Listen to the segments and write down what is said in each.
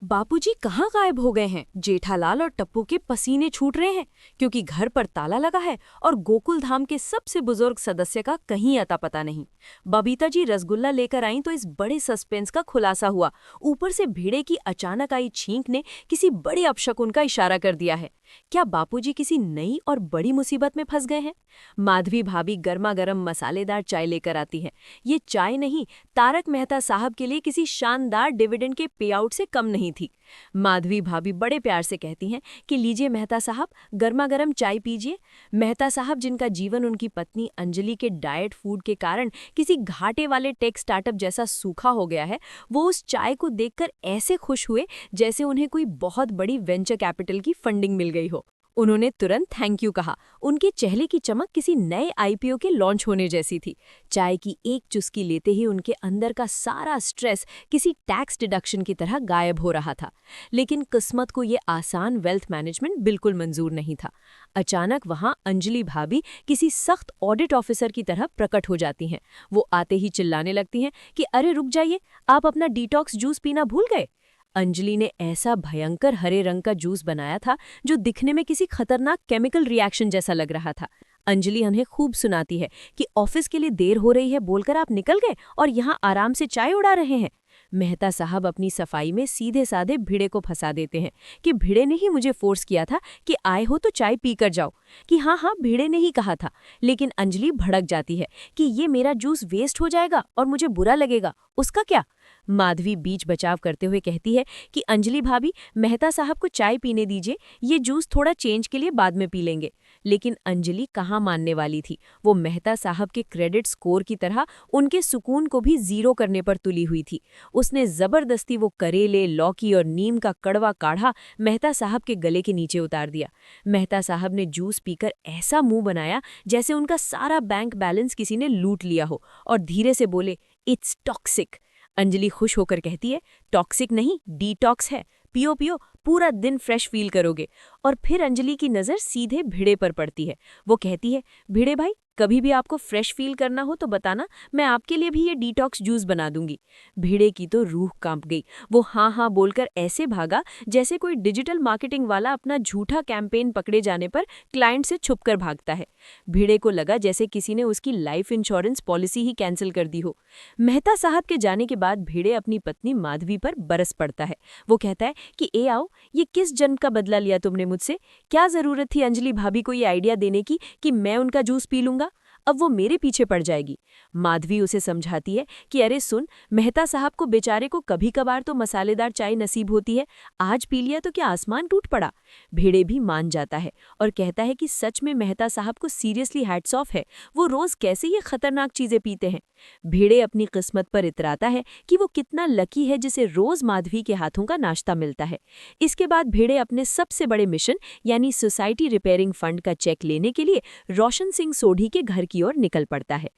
बापूजी कहाँ गायब हो गए हैं? जेठालाल और टप्पू के पसीने छूट रहे हैं क्योंकि घर पर ताला लगा है और गोकुल धाम के सबसे बुजुर्ग सदस्य का कहीं अता पता नहीं। बबीता जी रसगुल्ला लेकर आईं तो इस बड़े सस्पेंस का खुलासा हुआ। ऊपर से भेड़े की अचानक आई छींक ने किसी बड़े अपशकुन का इशारा कर दिया है। क्या बापूजी किसी नई और बड़ी मुसीबत में फंस गए हैं? माधवी भाभी गर्मा गर्म मसालेदार चाय लेकर आती है। ये चाय नहीं, तारक मेहता साहब के लिए किसी शानदार डिविडेंड के पे आउट से कम नहीं थी। माधवी भाभी बड़े प्यार से कहती हैं कि लीजिए मेहता साहब, गर्मा गर्म चाय पीजिए। मेहता साहब, जिनका जीवन उनकी पत्नी अंजलि के डाइट फूड के कारण किसी घाटे वाले टेक स्टार्टअप जैसा सूखा हो गया है, वो उस चाय को देखकर ऐसे खुश हुए जैसे उन्हें कोई बहुत बड़ी वेंचर कैपिटल की फंडिंग मिल गई हो। उन्होंने तुरंत थैंक यू कहा। उनके चेहरे की चमक किसी नए आईपीओ के लॉन्च होने जैसी थी। चाय की एक चुस्की लेते ही उनके अंदर का सारा स्ट्रेस किसी टैक्स डिडक्शन की तरह गायब हो रहा था। लेकिन किस्मत को ये आसान वेल्थ मैनेजमेंट बिल्कुल मंजूर नहीं था। अचानक वहां अंजलि भाभी किसी सख्त ऑडिट ऑफिसर की तरह प्रकट हो जाती हैं। वो आते ही चिल्लाने लगती हैं कि अरे रुक जाइए, आप अपना डिटॉक्स जूस पीना भूल गए। अंजलि ने ऐसा भयंकर हरे रंग का जूस बनाया था जो दिखने में किसी खतरनाक केमिकल रिएक्शन जैसा लग रहा था। अंजलि उन्हें खूब सुनाती है कि ऑफिस के लिए देर हो रही है बोलकर आप निकल गए और यहाँ आराम से चाय उड़ा रहे हैं। मेहता साहब अपनी सफाई में सीधे साधे भिड़े को फंसा देते हैं कि भिड़े ने ही मुझे फोर्स किया था कि आए हो तो चाय पी कर जाओ। कि हाँ हाँ, भिड़े ने ही कहा था। लेकिन अंजलि भड़क जाती है कि ये मेरा जूस वेस्ट हो जाएगा और मुझे बुरा लगेगा, उसका क्या। माधवी बीच बचाव करते हुए कहती है कि अंजलि भाभी, मेहता साहब को चाय पीने दीजिए, ये जूस थोड़ा चेंज के लिए बाद में पी लेंगे। लेकिन अंजलि कहाँ मानने वाली थी। वो मेहता साहब के क्रेडिट स्कोर की तरह उनके सुकून को भी जीरो करने पर तुली हुई थी। उसने जबरदस्ती वो करेले, लौकी और नीम का कड़वा काढ़ा मेहता साहब के गले के नीचे उतार दिया। मेहता साहब ने जूस पीकर ऐसा मुंह बनाया जैसे उनका सारा बैंक बैलेंस किसी ने लूट लिया हो और धीरे से बोले, इट्स टॉक्सिक। अंजलि खुश होकर कहती है, टॉक्सिक नहीं, डिटॉक्स है, पियो पियो, पूरा दिन फ्रेश फील करोगे। और फिर अंजलि की नज़र सीधे भिड़े पर पड़ती है। वो कहती है, भिड़े भाई, कभी भी आपको फ्रेश फील करना हो तो बताना, मैं आपके लिए भी ये डिटॉक्स जूस बना दूंगी। भिड़े की तो रूह कांप गई। वो हाँ हाँ बोलकर ऐसे भागा जैसे कोई डिजिटल मार्केटिंग वाला अपना झूठा कैंपेन पकड़े जाने पर क्लाइंट से छुपकर भागता है। भिड़े को लगा जैसे किसी ने उसकी लाइफ इंश्योरेंस पॉलिसी ही कैंसिल कर दी हो। मेहता साहब के जाने के बाद भिड़े अपनी पत्नी माधवी पर बरस पड़ता है। वो कहता है कि ए आओ, ये किस जन्म का बदला लिया तुमने मुझसे? क्या जरूरत थी अंजलि भाभी को ये आइडिया देने की कि मैं उनका जूस पी लूंगा? अब वो मेरे पीछे पड़ जाएगी। माधवी उसे समझाती है कि अरे सुन, मेहता साहब को बेचारे को कभी कभार तो मसालेदार चाय नसीब होती है, आज पी लिया तो क्या आसमान टूट पड़ा। भेड़े भी मान जाता है और कहता है कि सच में मेहता साहब को सीरियसली हैट्स ऑफ है, वो रोज कैसे ये खतरनाक चीजें पीते हैं। भेड़े अपनी किस्मत पर इतराता है कि वो कितना लकी है जिसे रोज माधवी के हाथों का नाश्ता मिलता है। इसके बाद भेड़े अपने सबसे बड़े मिशन यानी सोसाइटी रिपेयरिंग फंड का चेक लेने के लिए रोशन सिंह सोढ़ी के घर की ओर निकल पड़ता है।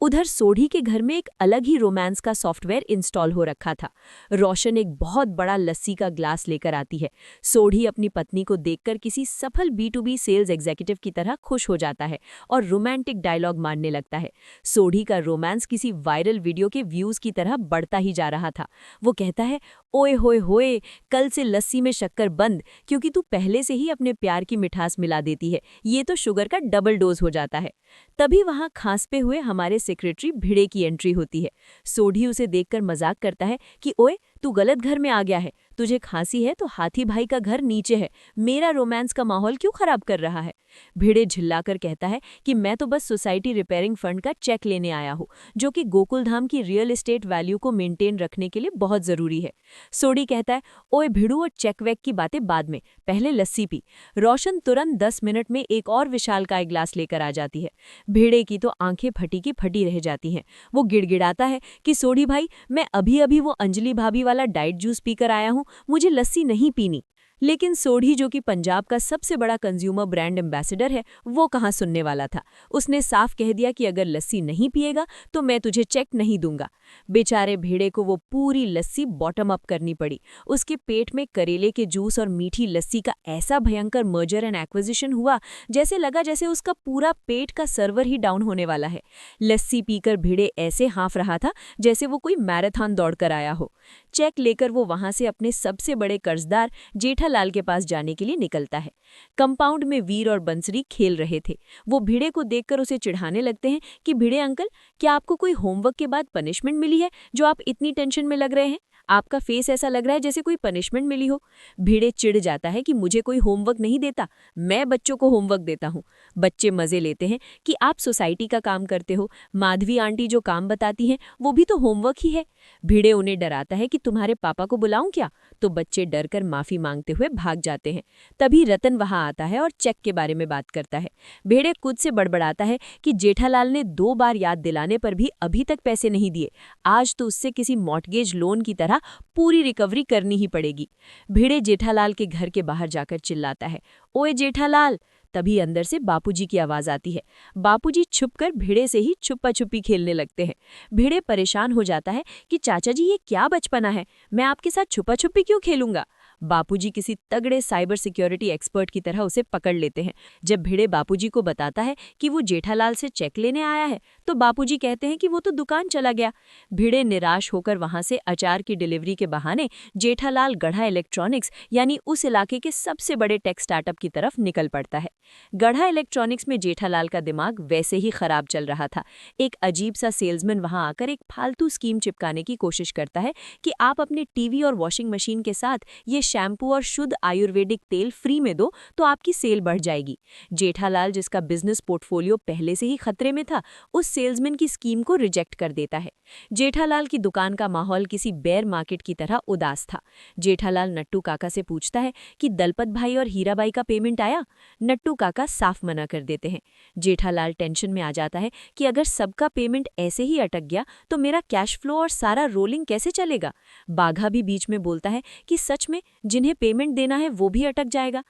उधर सोढ़ी के घर में एक अलग ही रोमांस का सॉफ्टवेयर इंस्टॉल हो रखा था। रोशन एक बहुत बड़ा लस्सी का ग्लास लेकर आती है। सोढ़ी अपनी पत्नी को देखकर किसी सफल B2B सेल्स एग्जीक्यूटिव की तरह खुश हो जाता है और रोमांटिक डायलॉग मारने लगता है। सोढ़ी का रोमांस किसी वायरल वीडियो के व्यूज की तरह बढ़ता ही जा रहा था। वो कहता है, ओए होए होए, कल से लस्सी में शक्कर बंद, क्योंकि तू पहले से ही अपने प्यार की मिठास मिला देती है, ये तो शुगर का डबल डोज हो जाता है। तभी वहां खांसते हुए हमारे सेक्रेटरी भिड़े की एंट्री होती है। सोढ़ी उसे देखकर मजाक करता है कि ओए, तू गलत घर में आ गया है, तुझे खांसी है तो हाथी भाई का घर नीचे है, मेरा रोमांस का माहौल क्यों खराब कर रहा है। भिड़े झिल्लाकर कहता है कि मैं तो बस सोसाइटी रिपेयरिंग फंड का चेक लेने आया हूँ, जो कि गोकुल धाम की रियल एस्टेट वैल्यू को मेंटेन रखने के लिए बहुत जरूरी है। सोढ़ी कहता है, ओए भिड़ू, और चेक वेक की बातें बाद में, पहले लस्सी पी। रोशन तुरंत 10 मिनट में एक और विशालकाय ग्लास लेकर आ जाती है। भेड़े की तो आंखें फटी की फटी रह जाती हैं। वो गिड़गिड़ाता है कि सोढ़ी भाई, मैं अभी अभी वो अंजलि भाभी वाला डाइट जूस पीकर आया हूँ, मुझे लस्सी नहीं पीनी। लेकिन सोढ़ी, जो कि पंजाब का सबसे बड़ा कंज्यूमर ब्रांड एम्बेसडर है, वो कहाँ सुनने वाला था। उसने साफ कह दिया कि अगर लस्सी नहीं पिएगा तो मैं तुझे चेक नहीं दूंगा। बेचारे भेड़े को वो पूरी लस्सी बॉटम अप करनी पड़ी। उसके पेट में करेले के जूस और मीठी लस्सी का ऐसा भयंकर मर्जर एंड एक्विजिशन हुआ, जैसे लगा जैसे उसका पूरा पेट का सर्वर ही डाउन होने वाला है। लस्सी पीकर भेड़े ऐसे हाँफ रहा था जैसे वो कोई मैराथन दौड़कर आया हो। चेक लेकर वो वहां से अपने सबसे बड़े कर्जदार जेठालाल के पास जाने के लिए निकलता है। कंपाउंड में वीर और बंसरी खेल रहे थे। वो भिड़े को देखकर उसे चिढ़ाने लगते हैं कि भिड़े अंकल, क्या आपको कोई होमवर्क के बाद पनिशमेंट मिली है जो आप इतनी टेंशन में लग रहे हैं? आपका फेस ऐसा लग रहा है जैसे कोई पनिशमेंट मिली हो। भिड़े चिढ़ जाता है कि मुझे कोई होमवर्क नहीं देता, मैं बच्चों को होमवर्क देता हूँ। बच्चे मजे लेते हैं कि आप सोसाइटी का काम करते हो, माधवी आंटी जो काम बताती हैं वो भी तो होमवर्क ही है। भिड़े उन्हें डराता है कि तुम्हारे पापा को बुलाऊं क्या, तो बच्चे डरकर माफी मांगते हुए भाग जाते हैं। तभी रतन वहां आता है और चेक के बारे में बात करता है। भेड़े खुद से बड़बड़ाता है कि जेठालाल ने 2 बार याद दिलाने पर भी अभी तक पैसे नहीं दिए, आज तो उससे किसी मॉर्टगेज लोन की तरह पूरी रिकवरी करनी ही पड़ेगी। भिड़े जेठालाल के घर के बाहर जाकर चिल्लाता है, ओए जेठालाल। तभी अंदर से बापूजी की आवाज आती है। बापूजी छुपकर भिड़े से ही छुपा छुपी खेलने लगते हैं। भिड़े परेशान हो जाता है कि चाचा जी ये क्या बचपना है, मैं आपके साथ छुपा छुपी क्यों खेलूंगा। बापूजी किसी तगड़े साइबर सिक्योरिटी एक्सपर्ट की तरह उसे पकड़ लेते हैं। जब भिड़े बापूजी को बताता है कि वो जेठालाल से चेक लेने आया है, तो बापूजी कहते हैं कि वो तो दुकान चला गया। भिड़े निराश होकर वहां से अचार की डिलीवरी के बहाने जेठालाल गढ़ा इलेक्ट्रॉनिक्स यानी उस इलाके के सबसे बड़े टेक स्टार्टअप की तरफ निकल पड़ता है। गढ़ा इलेक्ट्रॉनिक्स में जेठालाल का दिमाग वैसे ही खराब चल रहा था। एक अजीब सा सेल्समैन वहां आकर एक फालतू स्कीम चिपकाने की कोशिश करता है कि आप अपने टीवी और वॉशिंग मशीन के साथ ये शैम्पू और शुद्ध आयुर्वेदिक तेल फ्री में दो तो आपकी सेल बढ़ जाएगी। जेठालाल, जिसका बिजनेस पोर्टफोलियो पहले से ही खतरे में था, उस सेल्समैन की स्कीम को रिजेक्ट कर देता है। जेठालाल की दुकान का माहौल किसी बेयर मार्केट की तरह उदास था। जेठालाल नट्टू काका से पूछता है कि दलपत भाई और हीराबाई का पेमेंट आया। नट्टू काका साफ मना कर देते हैं। जेठालाल टेंशन में आ जाता है कि अगर सबका पेमेंट ऐसे ही अटक गया तो मेरा कैश फ्लो और सारा रोलिंग कैसे चलेगा। बाघा भी बीच में बोलता है कि सच में जिन्हें पेमेंट देना है वो भी अटक जाएगा।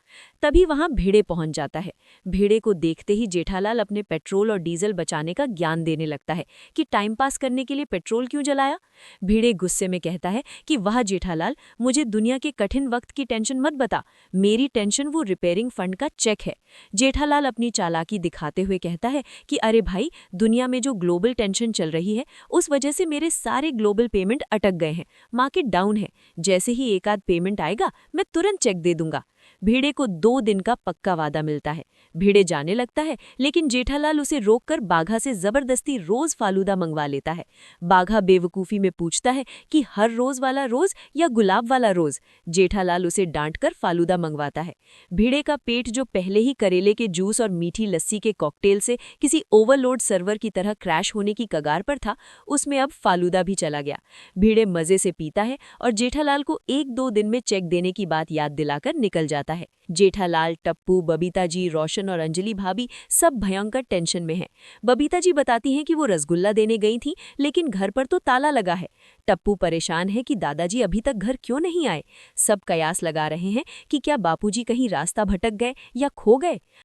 तभी वहां भिड़े पहुंच जाता है। भिड़े को देखते ही जेठालाल अपने पेट्रोल और डीजल बचाने का ज्ञान देने लगता है कि टाइम पास करने के लिए पेट्रोल क्यों जलाया। भिड़े गुस्से में कहता है कि वाह जेठालाल, मुझे दुनिया के कठिन वक्त की टेंशन मत बता, मेरी टेंशन वो रिपेयरिंग फंड का चेक है। जेठालाल अपनी चालाकी दिखाते हुए कहता है कि अरे भाई, दुनिया में जो ग्लोबल टेंशन चल रही है उस वजह से मेरे सारे ग्लोबल पेमेंट अटक गए हैं, मार्केट डाउन है, जैसे ही एक आध पेमेंट आएगा मैं तुरंत चेक दे दूंगा। भिड़े को 2 दिन का पक्का वादा मिलता है। भिड़े जाने लगता है, लेकिन जेठालाल उसे रोककर बाघा से जबरदस्ती रोज फालूदा मंगवा लेता है। बाघा बेवकूफी में पूछता है कि हर रोज वाला रोज या गुलाब वाला रोज। जेठालाल उसे डांटकर फालूदा मंगवाता है। भिड़े का पेट, जो पहले ही करेले के जूस और मीठी लस्सी के कॉकटेल से किसी ओवरलोड सर्वर की तरह क्रैश होने की कगार पर था, उसमें अब फालूदा भी चला गया। भिड़े मजे से पीता है और जेठालाल को 1-2 दिन में चेक देने की बात याद दिलाकर निकल जाता है। जेठालाल, टप्पू, बबीता जी, रोशन और अंजलि भाभी सब भयंकर टेंशन में हैं। बबीता जी बताती हैं कि वो रसगुल्ला देने गई थी, लेकिन घर पर तो ताला लगा है। टप्पू परेशान है कि दादाजी अभी तक घर क्यों नहीं आए। सब कयास लगा रहे हैं कि क्या बापूजी कहीं रास्ता भटक गए या खो गए।